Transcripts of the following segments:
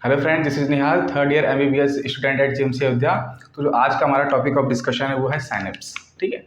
Hello friend, this is Nihal, third year MBBS student at JMC Ayodhya. तो जो आज का हमारा टॉपिक ऑफ डिस्कशन है वो है साइनेप्स। ठीक है।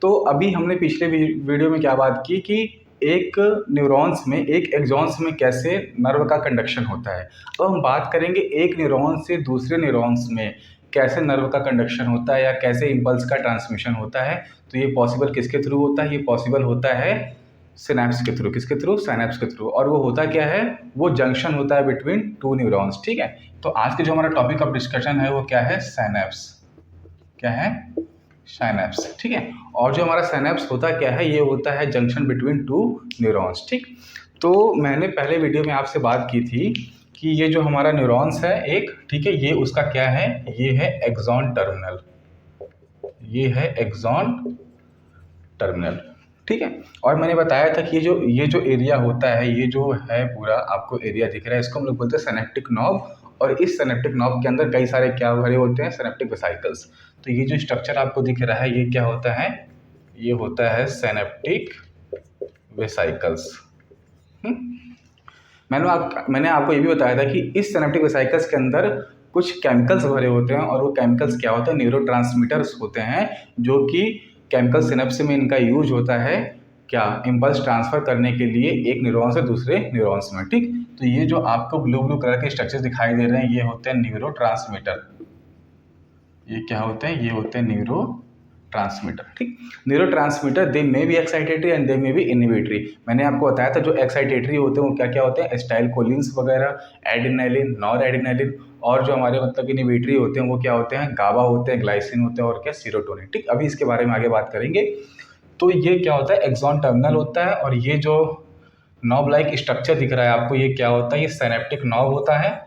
तो अभी हमने पिछले वीडियो में क्या बात की कि एक न्यूरॉन्स में, एक एक्सॉन्स में कैसे नर्व का कंडक्शन होता है। तो हम बात करेंगे एक न्यूरॉन से दूसरे न्यूरॉन्स में कैसे नर्व का कंडक्शन होता है या कैसे इम्पल्स का ट्रांसमिशन होता है। तो ये पॉसिबल किसके थ्रू होता है? ये पॉसिबल होता है सिनैप्स के थ्रू। किसके थ्रू? साइनैप्स के थ्रू। और वो होता क्या है? वो जंक्शन होता है बिटवीन टू न्यूरॉन्स। ठीक है। तो आज के जो हमारा टॉपिक ऑफ डिस्कशन है वो क्या है? साइनैप्स। क्या है? साइनैप्स। ठीक है। और जो हमारा साइनैप्स होता क्या है? ये होता है जंक्शन बिटवीन टू न्यूरॉन्स। ठीक। तो मैंने पहले वीडियो में आपसे बात की थी कि ये जो हमारा न्यूरॉन्स है एक, ठीक है, ये उसका क्या है? ये है एक्सॉन टर्मिनल। ये है एक्सॉन टर्मिनल। ठीक है। और मैंने बताया था कि ये जो एरिया होता है, ये जो है पूरा आपको एरिया दिख रहा है, इसको हम लोग बोलते हैं सिनेप्टिक नॉब। और इस सिनेप्टिक नॉब के अंदर कई सारे क्या भरे होते हैं? Synaptic vesicles. तो ये जो स्ट्रक्चर आपको दिख रहा है ये क्या होता है? ये होता है सिनेप्टिक वेसिकल्स। मैंने आपको ये भी बताया था कि इस सिनेप्टिक वेसिकल्स के अंदर कुछ केमिकल्स भरे होते हैं, और वो केमिकल्स क्या होते हैं? न्यूरोट्रांसमीटर्स होते हैं, जो कि केमिकल सिनेप्स में इनका यूज होता है क्या? इम्पल्स ट्रांसफर करने के लिए एक न्यूरॉन से दूसरे न्यूरॉन्स में। ठीक। तो ये जो आपको ब्लू ब्लू कलर के स्ट्रक्चर्स दिखाई दे रहे हैं ये होते हैं न्यूरोट्रांसमीटर। ये क्या होते हैं? ये होते हैं न्यूरो ट्रांसमीटर। ठीक। Neuro transmitter they may be excitatory and they may be inhibitory. मैंने आपको बताया था जो एक्साइटेटरी होते हैं वो क्या क्या होते हैं? एसिटाइलकोलिन्स वगैरह, एडिनालिन, नॉर एडिनालिन। और जो हमारे मतलब इनहिबिटरी होते हैं वो क्या होते हैं? गाबा होते हैं, ग्लाइसिन होते हैं, और क्या? सीरोटोनिन। ठीक। अभी इसके बारे में आगे बात करेंगे। तो ये क्या होता है? एक्सॉन टर्मिनल होता है। और ये जो नॉब लाइक स्ट्रक्चर दिख रहा है आपको, ये क्या होता है? ये सिनेप्टिक नॉब होता है।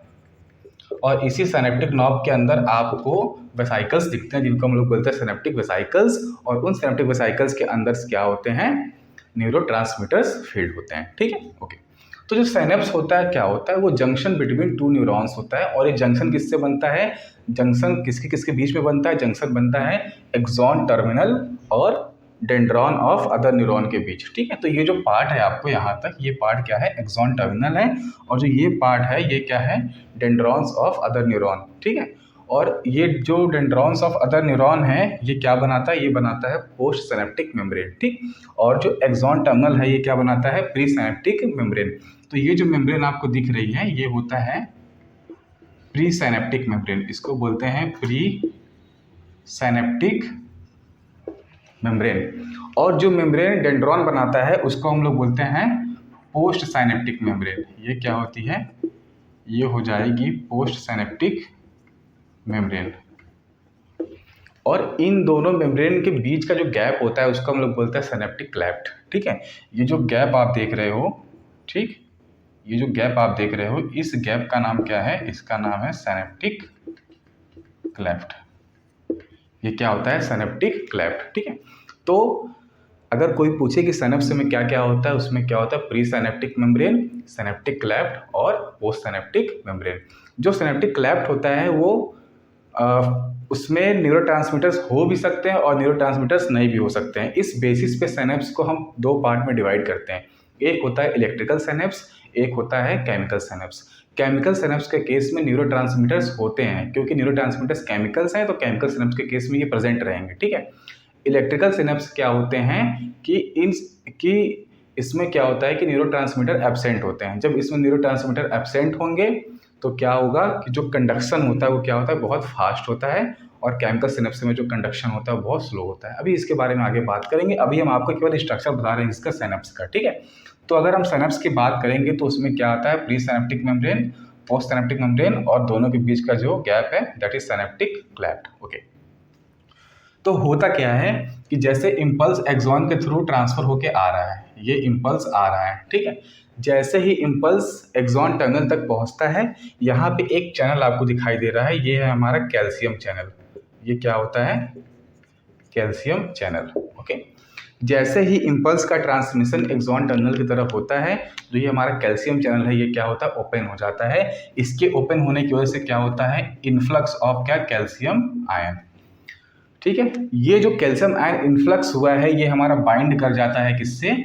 और इसी सिनेप्टिक नॉब के अंदर आपको वेसाइकल्स दिखते हैं जिनको हम लोग बोलते हैं सिनेप्टिक वेसाइकल्स। और उन सिनेप्टिक वेसाइकल्स के अंदर क्या होते हैं? न्यूरोट्रांसमीटर्स फील्ड होते हैं। ठीक है। ओके। तो जो सिनेप्स होता है क्या होता है? वो जंक्शन बिटवीन टू न्यूरॉन्स होता है। और ये जंक्शन किससे बनता है? जंक्शन किसके किसके बीच में बनता है? जंक्शन बनता है एक्सॉन टर्मिनल और डेंड्रॉन ऑफ अदर न्यूरॉन के बीच। ठीक है। तो ये जो पार्ट है आपको यहाँ तक, ये पार्ट क्या है? एक्सॉन टर्मिनल है। और जो ये पार्ट है ये क्या है? Dendrons of other neuron. ठीक है। और ये जो डेंड्रॉन्स ऑफ अदर न्यूरॉन है ये क्या बनाता है? ये बनाता है पोस्ट सिनेप्टिक मेम्ब्रेन। ठीक। और जो एक्सॉन टर्मिनल है ये क्या बनाता है? Pre synaptic membrane. तो ये जो मेम्ब्रेन आपको दिख रही है ये होता है प्री सिनेप्टिक मेम्ब्रेन। इसको बोलते हैं प्री सिनेप्टिक मेम्ब्रेन। और जो मेम्ब्रेन डेंड्रॉन बनाता है उसको हम लोग बोलते हैं पोस्ट साइनेप्टिक मेम्ब्रेन। ये क्या होती है? ये हो जाएगी पोस्ट साइनेप्टिक मेम्ब्रेन। और इन दोनों मेम्ब्रेन के बीच का जो गैप होता है उसको हम लोग बोलते हैं सिनेप्टिक क्लेफ्ट। ठीक है। ये जो गैप आप देख रहे हो, ठीक, ये जो गैप आप देख रहे हो इस गैप का नाम क्या है? इसका नाम है सिनेप्टिक क्लेफ्ट। ये क्या होता है? Synaptic cleft. ठीक है। तो अगर कोई पूछे कि सिनेप्स में क्या क्या होता है, उसमें क्या होता है? Pre synaptic membrane, synaptic cleft और पोस्ट सिनेप्टिक मेम्ब्रेन। जो सिनेप्टिक क्लेफ्ट होता है वो उसमें न्यूरोट्रांसमीटर्स हो भी सकते हैं और न्यूरोट्रांसमीटर्स नहीं भी हो सकते हैं। इस बेसिस पे सिनेप्स को हम दो पार्ट में डिवाइड करते हैं। एक होता है इलेक्ट्रिकल सिनेप्स, एक होता है केमिकल सिनेप्स। केमिकल सिनेप्स के केस में न्यूरोट्रांसमीटर्स होते हैं, क्योंकि न्यूरोट्रांसमीटर्स केमिकल्स हैं तो केमिकल सिनेप्स के केस में ये प्रेजेंट रहेंगे। ठीक है। इलेक्ट्रिकल सिनेप्स क्या होते हैं कि इसमें क्या होता है कि न्यूरोट्रांसमीटर एब्सेंट होते हैं। जब इसमें न्यूरोट्रांसमीटर एब्सेंट होंगे तो क्या होगा कि जो कंडक्शन होता है वो क्या होता है? बहुत फास्ट होता है। और केमिकल सिनेप्स में जो कंडक्शन होता है वो बहुत स्लो होता है। अभी इसके बारे में आगे बात करेंगे। अभी हम आपको केवल स्ट्रक्चर बता रहे हैं इसका सिनेप्स का। ठीक है। तो अगर हम सिनेप्स की बात करेंगे तो उसमें क्या आता है? Pre synaptic membrane, post synaptic membrane, और दोनों के बीच का जो गैप है that is synaptic cleft. Okay. तो होता क्या है कि जैसे इम्पल्स एक्सॉन के थ्रू ट्रांसफर होके आ रहा है, ये इम्पल्स आ रहा है, ठीक है। जैसे ही इम्पल्स एक्सॉन टर्मिनल तक पहुंचता है, यहाँ पे एक चैनल आपको दिखाई दे रहा है, ये है हमारा कैल्शियम चैनल। ये क्या होता है? Calcium channel. ओके। जैसे ही इम्पल्स का ट्रांसमिशन एक्सॉन टर्मिनल की तरफ होता है, जो ये हमारा कैल्शियम चैनल है ये क्या होता है? ओपन हो जाता है। इसके ओपन होने की वजह से क्या होता है? इन्फ्लक्स ऑफ क्या? Calcium ion. ठीक है। ये जो कैल्शियम आयन इन्फ्लक्स हुआ है ये हमारा बाइंड कर जाता है किससे?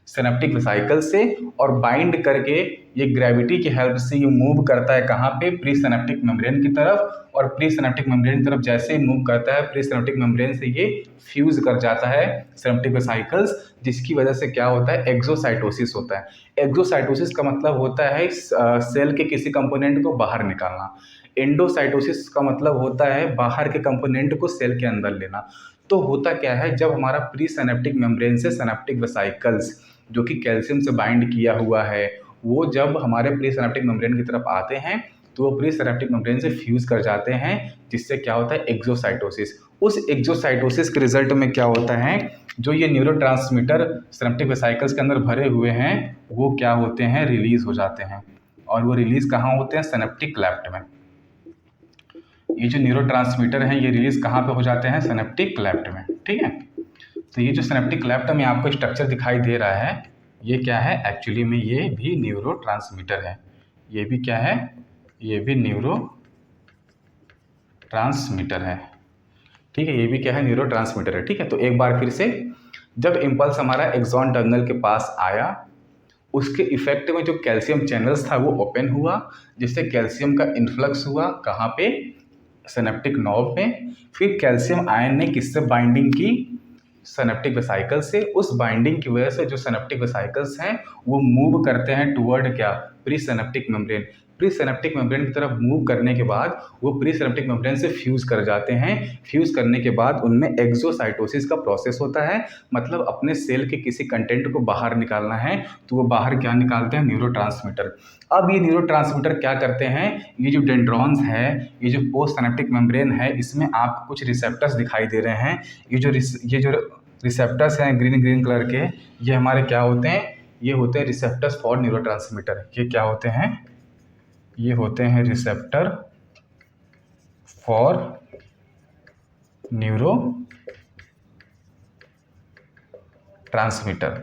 सिनेप्टिक वेसिकल से और बाइंड करके ये ग्रेविटी की हेल्प से ये मूव करता है कहाँ पे, प्री सिनेप्टिक मेम्ब्रेन की तरफ। और प्री सिनेप्टिक मेम्ब्रेन की तरफ जैसे ही मूव करता है, प्री सिनेप्टिक मेम्ब्रेन से ये फ्यूज कर जाता है सिनेप्टिक वेसिकल्स, जिसकी वजह से क्या होता है, एक्सोसाइटोसिस होता है। एक्सोसाइटोसिस का मतलब होता है सेल के किसी कंपोनेंट को बाहर निकालना। एंडोसाइटोसिस का मतलब होता है बाहर के कंपोनेंट को सेल के अंदर लेना। तो होता क्या है, जब हमारा प्री सिनेप्टिक मेम्ब्रेन से सिनेप्टिक वेसिकल्स जो कि कैल्शियम से बाइंड किया हुआ है, वो जब हमारे प्री सिनेप्टिक मेम्ब्रेन की तरफ आते हैं तो वो प्री सिनेप्टिक मेम्ब्रेन से फ्यूज कर जाते हैं, जिससे क्या होता है, एक्सोसाइटोसिस। उस एक्सोसाइटोसिस के रिजल्ट में क्या होता है, जो ये न्यूरोट्रांसमीटर सिनेप्टिक वेसिकल्स के अंदर भरे हुए हैं वो क्या होते हैं, रिलीज हो जाते हैं। और वो रिलीज कहाँ होते हैं, सिनेप्टिक क्लेफ्ट में। ये जो न्यूरोट्रांसमीटर हैं ये रिलीज कहाँ पे हो जाते हैं, सिनेप्टिक क्लेफ्ट में। ठीक है, तो ये जो सिनेप्टिक क्लेफ्ट में आपको स्ट्रक्चर दिखाई दे रहा है, ये क्या है, एक्चुअली में ये भी न्यूरोट्रांसमीटर है। ये भी क्या है, ये भी न्यूरो ट्रांसमीटर है। ठीक है, ये भी क्या है, न्यूरो ट्रांसमीटर है। ठीक है, तो एक बार फिर से, जब इम्पल्स हमारा एक्सॉन टर्मिनल के पास आया, उसके इफेक्ट में जो कैल्शियम चैनल्स था वो ओपन हुआ, जिससे कैल्शियम का इन्फ्लक्स हुआ कहाँ पे, सिनेप्टिक नॉब में। फिर कैल्शियम आयन ने किससे बाइंडिंग की, सिनेप्टिक वेसिकल से। उस बाइंडिंग की वजह से जो सिनेप्टिक वेसिकल्स हैं वो मूव करते हैं टुवर्ड क्या, pre synaptic membrane. Pre synaptic membrane की तरफ मूव करने के बाद वो प्री सिनेप्टिक मेम्ब्रेन से फ्यूज कर जाते हैं। फ्यूज करने के बाद उनमें एक्सोसाइटोसिस का प्रोसेस होता है, मतलब अपने सेल के किसी कंटेंट को बाहर निकालना है तो वो बाहर क्या निकालते हैं, न्यूरोट्रांसमीटर। अब ये न्यूरोट्रांसमीटर क्या करते हैं, ये जो डेंड्रॉन्स है, ये जो पोस्ट सिनेप्टिक मेम्ब्रेन है, इसमें आपको कुछ रिसेप्टर्स दिखाई दे रहे हैं। ये जो रिसेप्टर्स हैं ग्रीन ग्रीन कलर के, ये हमारे क्या होते हैं, ये होते हैं रिसेप्टर्स फॉर न्यूरोट्रांसमीटर। ये क्या होते हैं, ये होते हैं रिसेप्टर फॉर न्यूरो ट्रांसमीटर।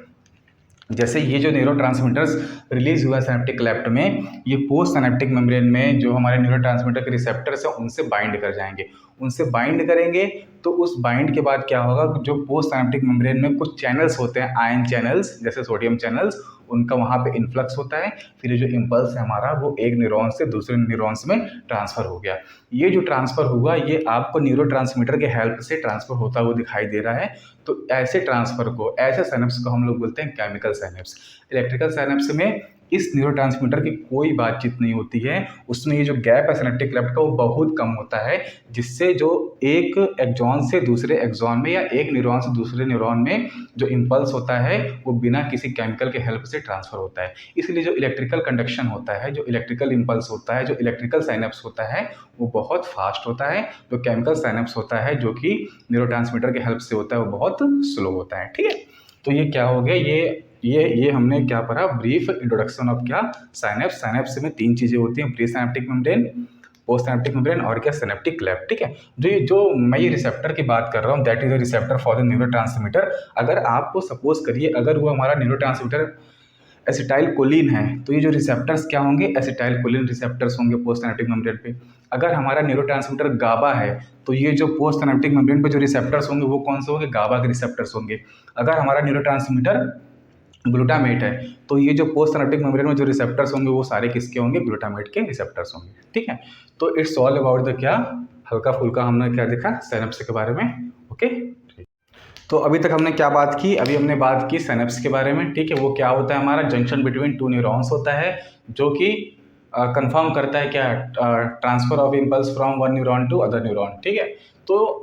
जैसे ये जो न्यूरोट्रांसमीटर्स रिलीज हुआ सिनेप्टिक क्लेफ्ट में, ये पोस्ट सिनेप्टिक मेम्ब्रेन में जो हमारे न्यूरोट्रांसमीटर के रिसेप्टर्स हैं उनसे बाइंड कर जाएंगे। उनसे बाइंड करेंगे तो उस बाइंड के बाद क्या होगा, जो पोस्ट सिनेप्टिक मेम्ब्रेन में कुछ चैनल्स होते हैं, आयन चैनल्स जैसे सोडियम चैनल्स, उनका वहाँ पे इन्फ्लक्स होता है। फिर ये जो इम्पल्स है हमारा वो एक न्यूरॉन से दूसरे न्यूरॉन्स में ट्रांसफ़र हो गया। ये जो ट्रांसफ़र हुआ ये आपको न्यूरोट्रांसमीटर के हेल्प से ट्रांसफ़र होता हुआ दिखाई दे रहा है। तो ऐसे ट्रांसफ़र को, ऐसे साइनेप्स को हम लोग बोलते हैं केमिकल साइनेप्स। इलेक्ट्रिकल साइनेप्स में इस न्यूरोट्रांसमीटर की कोई बातचीत नहीं होती है, उसमें ये जो गैप है सिनेप्टिक क्लेफ्ट का वो बहुत कम होता है, जिससे जो एक एक्सॉन से दूसरे एक्सॉन में या एक न्यूरॉन से दूसरे न्यूरॉन में जो इम्पल्स होता है वो बिना किसी केमिकल के हेल्प से ट्रांसफ़र होता है। इसलिए जो इलेक्ट्रिकल कंडक्शन होता है, जो इलेक्ट्रिकल इम्पल्स होता है, जो इलेक्ट्रिकल साइनेप्स होता है वो बहुत फास्ट होता है। जो केमिकल साइनेप्स होता है जो कि न्यूरोट्रांसमीटर के हेल्प से होता है वो बहुत स्लो होता है। ठीक है, तो ये क्या हो गया, ये हमने क्या पढ़ा, ब्रीफ इंट्रोडक्शन ऑफ क्या, साइनेप्स। साइनेप्स में तीन चीज़ें होती हैं, pre synaptic membrane, post synaptic membrane और क्या, सिनेप्टिक क्लेफ्ट। ठीक है, जो मैं ये रिसेप्टर की बात कर रहा हूँ, that is a receptor for the neurotransmitter. अगर आपको सपोज करिए अगर वो हमारा न्यूरोट्रांसमीटर एसिटाइल कोलिन है तो ये जो रिसेप्टर्स क्या होंगे, एसिटाइल कोलिन रिसेप्टर्स होंगे पोस्ट सिनेप्टिक मेम्ब्रेन पे। अगर हमारा न्यूरोट्रांसमीटर गाबा है तो ये जो पोस्ट सिनेप्टिक मेम्ब्रेन पे जो रिसेप्टर्स होंगे वो कौन से होंगे, गाबा के रिसेप्टर्स होंगे। अगर हमारा न्यूरोट्रांसमीटर ग्लूटामेट है तो ये जो पोस्ट सिनेप्टिक मेम्ब्रेन में जो रिसेप्टर्स होंगे वो सारे किसके होंगे, ग्लूटामेट के रिसेप्टर्स होंगे। ठीक है, तो इट्स ऑल अबाउट द क्या, हल्का फुल्का हमने क्या देखा सिनेप्स के बारे में। ओके, तो अभी तक हमने क्या बात की, अभी हमने बात की सिनेप्स के बारे में। ठीक है, वो क्या होता है, हमारा जंक्शन बिटवीन टू न्यूरॉन्स होता है जो कि कंफर्म करता है क्या, transfer of impulse from one neuron to other neuron. ठीक है, तो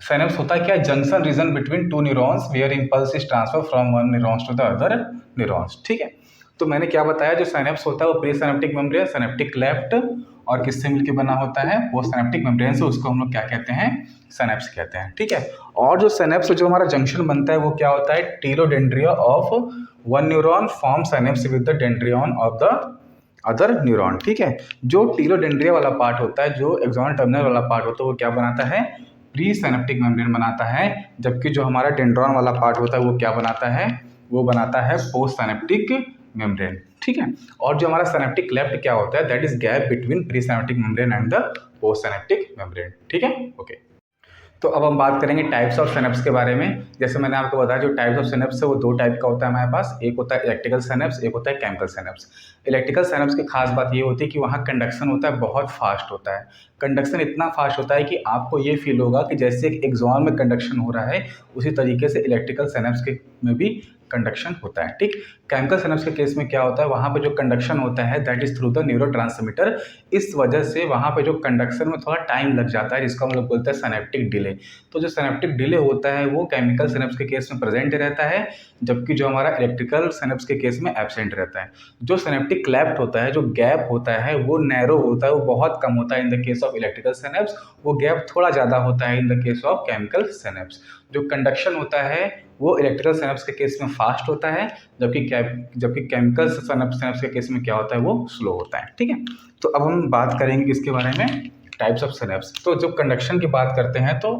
सिनेप्स होता है क्या, junction region between two neurons where impulse is transfer from one neurons to the other neurons. ठीक है, तो मैंने क्या बताया, जो सिनेप्स होता है वो pre synaptic membrane, synaptic cleft और किससे मिलकर बना होता है, पोस्ट सिनेप्टिक मेम्ब्रेन से, उसको हम लोग क्या कहते हैं, सिनेप्स कहते हैं। ठीक है, और जो सिनेप्स जो हमारा जंक्शन बनता है वो क्या होता है, telodendria of one neuron form synapse with the dendron of the other neuron. ठीक है, जो टेलोडेंड्रिया वाला पार्ट होता है, जो एक्सॉन टर्मिनल वाला पार्ट होता है वो क्या बनाता है, प्री सिनेप्टिक मेम्ब्रेन बनाता है, जबकि जो हमारा डेंड्रॉन वाला पार्ट होता है वो क्या बनाता है, वो बनाता है पोस्ट सिनेप्टिक मेम्ब्रेन। ठीक है, और जो हमारा सिनेप्टिक क्लेफ्ट क्या होता है, that is gap between pre synaptic membrane and the post synaptic membrane. ठीक है, ओके। तो अब हम बात करेंगे टाइप्स ऑफ सिनेप्स के बारे में। जैसे मैंने आपको बताया जो टाइप्स ऑफ सिनेप्स है वो दो टाइप का होता है हमारे पास, एक होता है इलेक्ट्रिकल सिनेप्स, एक होता है केमिकल सिनेप्स। इलेक्ट्रिकल सिनेप्स की खास बात ये होती है कि वहाँ कंडक्शन होता है, बहुत फास्ट होता है। कंडक्शन इतना फास्ट होता है कि आपको ये फील होगा कि जैसे एक एक्सॉन में कंडक्शन हो रहा है, उसी तरीके से इलेक्ट्रिकल सिनेप्स के में भी कंडक्शन होता है। ठीक, केमिकल सिनेप्स के केस में क्या होता है, वहाँ पे जो कंडक्शन होता है that is through the neurotransmitter. इस वजह से वहाँ पे जो कंडक्शन में थोड़ा टाइम लग जाता है, जिसको हम लोग बोलते हैं सिनेप्टिक डिले। तो जो सिनेप्टिक डिले होता है वो केमिकल सिनेप्स के केस में प्रेजेंट रहता है, जबकि जो हमारा इलेक्ट्रिकल सिनेप्स के केस में एब्सेंट रहता है। जो सिनेप्टिक क्लेफ्ट होता है, जो गैप होता है वो नैरो होता है, वो बहुत कम होता है in the case of electrical synapse, वो गैप थोड़ा ज़्यादा होता है in the case of chemical synapse. जो कंडक्शन होता है वो इलेक्ट्रिकल सिनेप्स के केस में फास्ट होता है, जबकि केमिकल सिनेप्स के केस में क्या होता है, वो स्लो होता है। ठीक है, तो अब हम बात करेंगे इसके बारे में टाइप्स ऑफ सिनेप्स। तो जब कंडक्शन की बात करते हैं तो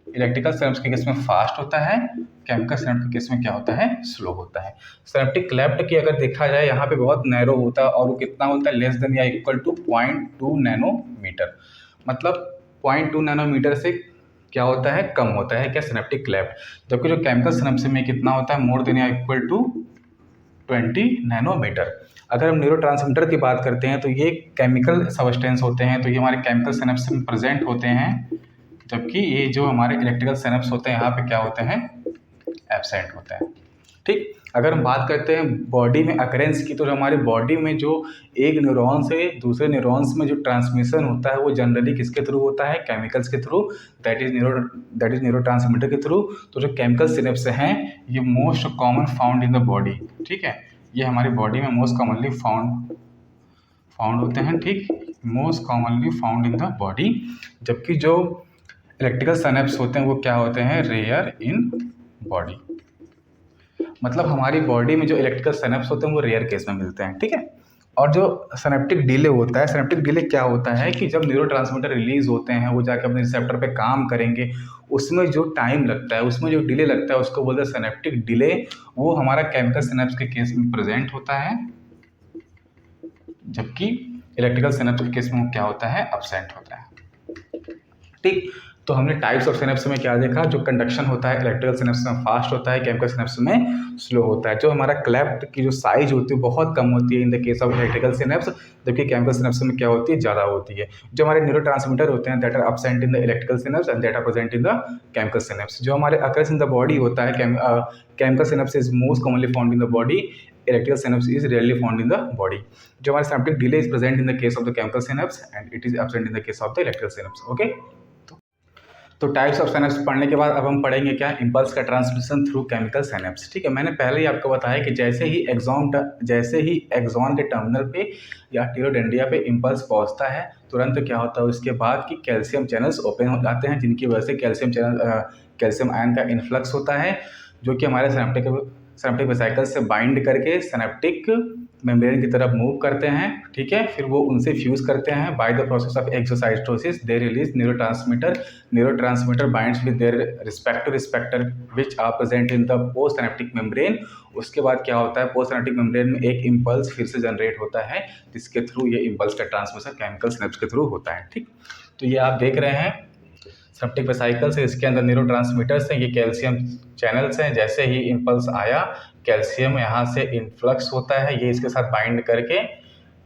इलेक्ट्रिकल सिनेप्स के केस में फास्ट होता है, केमिकल सिनेप्स के केस में क्या होता है, स्लो होता है। सिनेप्टिक क्लेफ्ट की अगर देखा जाए यहाँ पे बहुत नैरो होता है, और वो कितना होता है, लेस देन या इक्वल टू 0.2 नैनोमीटर। मतलब 0.2 नैनोमीटर से क्या होता है, कम होता है क्या, सिनेप्टिक क्लेफ्ट। जबकि जो केमिकल सिनेप्स में कितना होता है, मोर देन या इक्वल टू 20 नैनोमीटर। अगर हम न्यूरोट्रांसमीटर की बात करते हैं तो ये केमिकल सब्सटेंस होते हैं, तो ये हमारे केमिकल सिनेप्स में प्रेजेंट होते हैं, जबकि ये जो हमारे इलेक्ट्रिकल सिनेप्स होते हैं यहाँ पे क्या होते हैं, एब्सेंट होते हैं। ठीक, अगर हम बात करते हैं बॉडी में अकरेंस की, तो हमारी बॉडी में जो एक न्यूरॉन से दूसरे न्यूरॉन्स में जो ट्रांसमिशन होता है वो जनरली किसके थ्रू होता है, केमिकल्स के थ्रू, दैट इज न्यूरोट्रांसमीटर के थ्रू। तो जो केमिकल सिनेप्स हैं ये most common found in the body. ठीक है, ये हमारी बॉडी में मोस्ट कॉमनली फाउंड होते हैं। ठीक, most commonly found in the body. जबकि जो इलेक्ट्रिकल सिनेप्स होते हैं वो क्या होते हैं, रेयर इन बॉडी। मतलब हमारी बॉडी में जो इलेक्ट्रिकल सिनेप्स होते हैं वो रेयर केस में मिलते हैं। ठीक है, और जो सिनेप्टिक डिले होता है, सिनेप्टिक डिले क्या होता है कि जब न्यूरोट्रांसमीटर रिलीज होते हैं वो जाकर अपने रिसेप्टर पे काम करेंगे, उसमें जो टाइम लगता है, उसमें जो डिले लगता है उसको बोलते हैं सिनेप्टिक डिले। वो हमारा केमिकल सिनेप्स के केस में प्रेजेंट होता है, जबकि इलेक्ट्रिकल सिनेप्स के केस में वो क्या होता है, एब्सेंट होता है। ठीक, तो हमने टाइप्स ऑफ सिनेप्स में क्या देखा, जो कंडक्शन होता है इलेक्ट्रिकल सिनेप्स में फास्ट होता है, केमिकल सिनेप्स में स्लो होता है। जो हमारा क्लेफ्ट की जो साइज होती है बहुत कम होती है in the case of electrical synapse, जबकि केमिकल सिनेप्स में क्या होती है, ज़्यादा होती है। जो हमारे न्यूरोट्रांसमीटर होते हैं that are absent in the electrical synapse and that are present in the chemical synapse. जो हमारे अकर्स इन द बॉडी होता है, chemical synapse is most commonly found in the body, electrical synapse is rarely found in the body. जो हमारे synaptic delay is present in the case of the chemical synapse and it is absent in the case of the electrical synapse. Okay? तो types of synapse पढ़ने के बाद अब हम पढ़ेंगे क्या, इम्पल्स का ट्रांसमिशन थ्रू केमिकल सिनेप्स। ठीक है, मैंने पहले ही आपको बताया कि जैसे ही एक्सॉन के टर्मिनल पे या टीरोडेंड्रिया पे इम्पल्स पहुंचता है, तुरंत क्या होता है उसके बाद कि कैल्शियम चैनल्स ओपन हो जाते हैं, जिनकी वजह से कैल्शियम आयन का इन्फ्लक्स होता है, जो कि हमारे सिनेप्टिक वेसिकल्स से बाइंड करके सिनेप्टिक मेम्ब्रेन की तरफ मूव करते हैं। ठीक है, फिर वो उनसे फ्यूज़ करते हैं। By the process of exocytosis they release neurotransmitter binds with their respective receptor which are present in the post synaptic membrane. उसके बाद क्या होता है, पोस्ट सिनेप्टिक मेम्ब्रेन में एक इम्पल्स फिर से जनरेट होता है, जिसके थ्रू ये इम्पल्स का ट्रांसमिशन केमिकल सिनेप्स के थ्रू होता है। ठीक, तो ये आप देख रहे हैं सिनेप्टिक वेसिकल्स है, इसके अंदर न्यूरोट्रांसमीटर्स हैं, ये कैल्शियम चैनल्स हैं। जैसे ही इम्पल्स आया, कैल्शियम यहाँ से इन्फ्लक्स होता है, ये इसके साथ बाइंड करके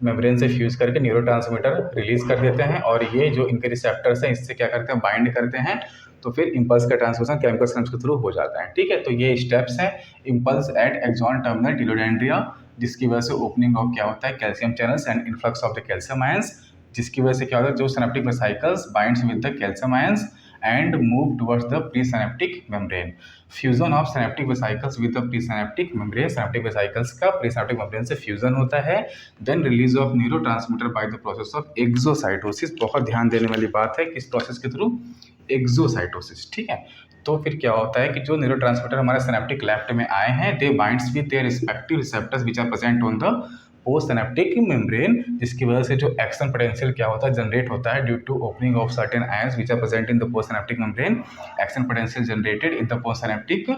मेम्ब्रेन से फ्यूज़ करके न्यूरोट्रांसमीटर रिलीज़ कर देते हैं, और ये जो इनके रिसेप्टर्स हैं इससे क्या करते हैं, बाइंड करते हैं, तो फिर इम्पल्स का ट्रांसमिशन केमिकल सिनेप्स के थ्रू हो जाता है। ठीक है, तो ये स्टेप्स हैं इम्पल्स एट एक्सॉन टर्मिनल टीरोडेंड्रिया, जिसकी वजह से ओपनिंग ऑफ क्या होता है, calcium channels and influx of the calcium ions, जिसकी वजह से क्या होता है, जो synaptic vesicles binds with the calcium ions and move towards the presynaptic membrane. Fusion of synaptic vesicles with the presynaptic membrane, synaptic vesicles का presynaptic membrane से fusion होता है, then release of neurotransmitter by the process of exocytosis। बहुत ध्यान देने वाली बात है, किस प्रोसेस के थ्रू, एक्सोसाइटोसिस। ठीक है, तो फिर क्या होता है कि जो न्यूरोट्रांसमीटर हमारे सिनेप्टिक क्लेफ्ट में आए हैं, they binds with their respective receptors which are present on the post synaptic membrane, जिसकी वजह से जो एक्शन पोटेंशियल क्या होता है, जनरेट होता है due to opening of certain ions which are present in the post synaptic membrane. Action potential generated in the post synaptic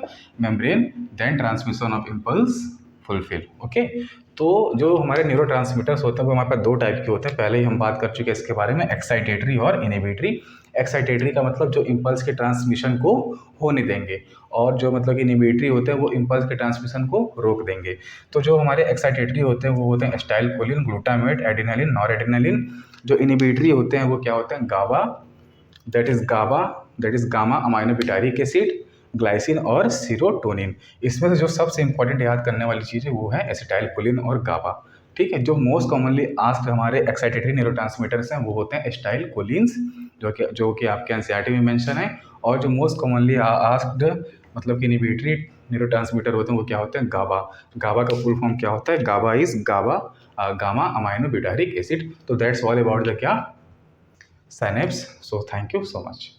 membrane, then transmission of impulse fulfil. Okay, तो जो हमारे neurotransmitters होते हैं वो हमारे पास दो टाइप के होते हैं, पहले ही हम बात कर चुके हैं इसके बारे में, एक्साइटेटरी और इनहिबिटरी। एक्साइटेटरी का मतलब जो इम्पल्स के ट्रांसमिशन को होने देंगे, और जो मतलब इनिबिटरी होते हैं वो इम्पल्स के ट्रांसमिशन को रोक देंगे। तो जो हमारे एक्साइटेटरी होते हैं वो होते हैं एसिटाइलकोलिन, ग्लूटामेट, एड्रेनालिन, नॉरएड्रेनालिन। जो इनिबिटरी होते हैं वो क्या होते हैं, GABA, that is gamma amino butyric acid, glycine और सीरोटोनिन। इसमें से जो सबसे इंपॉर्टेंट याद करने वाली चीज़ है वो है एसिटाइलकोलिन और गाबा। ठीक है, जो मोस्ट कॉमनली आस्क्ड हमारे एक्साइटेटरी न्यूरोट्रांसमीटर्स हैं वो होते हैं एसिटाइलकोलिन्स, जो कि आपके एनसीईआरटी में मेंशन है। और जो मोस्ट कॉमनली आस्क्ड मतलब कि इनिबिटरी न्यूरोट्रांसमीटर होते हैं वो क्या होते हैं, गाबा। गाबा का फुल फॉर्म क्या होता है, GABA is gamma amino butyric acid. तो दैट्स ऑल अबाउट द क्या, synapse. So thank you so much.